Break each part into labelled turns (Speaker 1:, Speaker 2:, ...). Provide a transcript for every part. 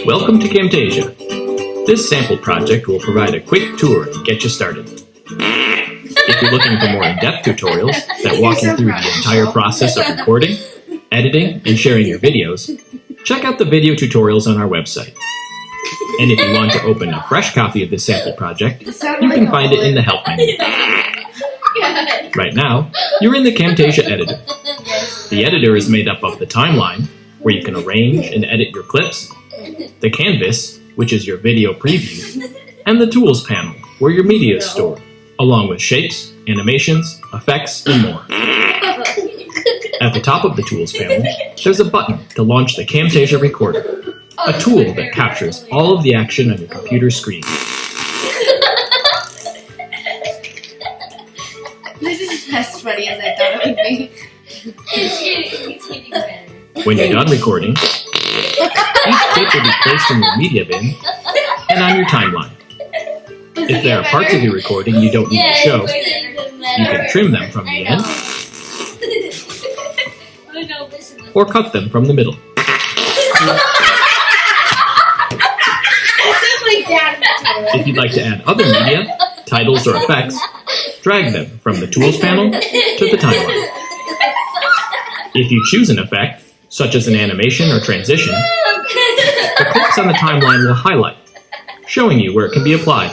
Speaker 1: Welcome to Camtasia. This sample project will provide a quick tour and get you started. If you're looking for more in-depth tutorials that walk you through the entire process of recording, editing, and sharing your videos, check out the video tutorials on our website. And if you want to open a fresh copy of this sample project, you can find it in the Help menu. Right now, you're in the Camtasia editor. The editor is made up of the timeline, where you can arrange and edit your clips, the canvas, which is your video preview, and the tools panel, where your media is stored, along with shapes, animations, effects, and more. At the top of the tools panel, there's a button to launch the Camtasia recorder, a tool that captures all of the action on your computer screen.
Speaker 2: This is as funny as I thought it would be.
Speaker 1: When you're done recording, each clip will be placed in your media bin and on your timeline. If there are parts of your recording you don't need to show, you can trim them from the end or cut them from the middle. If you'd like to add other media, titles, or effects, drag them from the Tools panel to the timeline. If you choose an effect, such as an animation or transition, the clips on the timeline will highlight, showing you where it can be applied.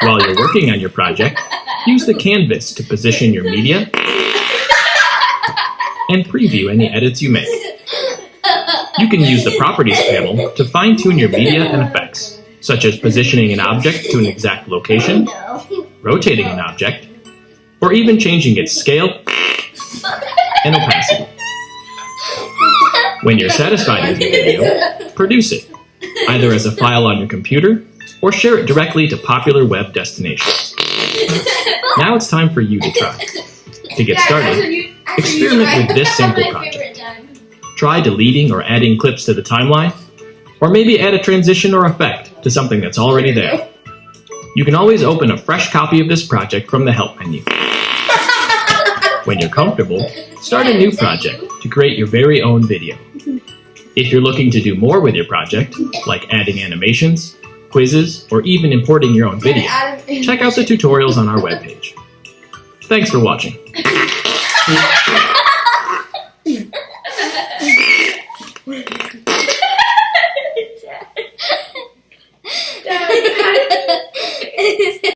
Speaker 1: While you're working on your project, use the canvas to position your media and preview any edits you make. You can use the Properties panel to fine-tune your media and effects, such as positioning an object to an exact location, rotating an object, or even changing its scale and opacity. When you're satisfied with your video, produce it, either as a file on your computer or share it directly to popular web destinations. Now it's time for you to try. To get started, experiment with this simple project. Try deleting or adding clips to the timeline, or maybe add a transition or effect to something that's already there. You can always open a fresh copy of this project from the Help menu. When you're comfortable, start a new project to create your very own video. If you're looking to do more with your project, like adding animations, quizzes, or even importing your own video, check out the tutorials on our webpage. Thanks for watching.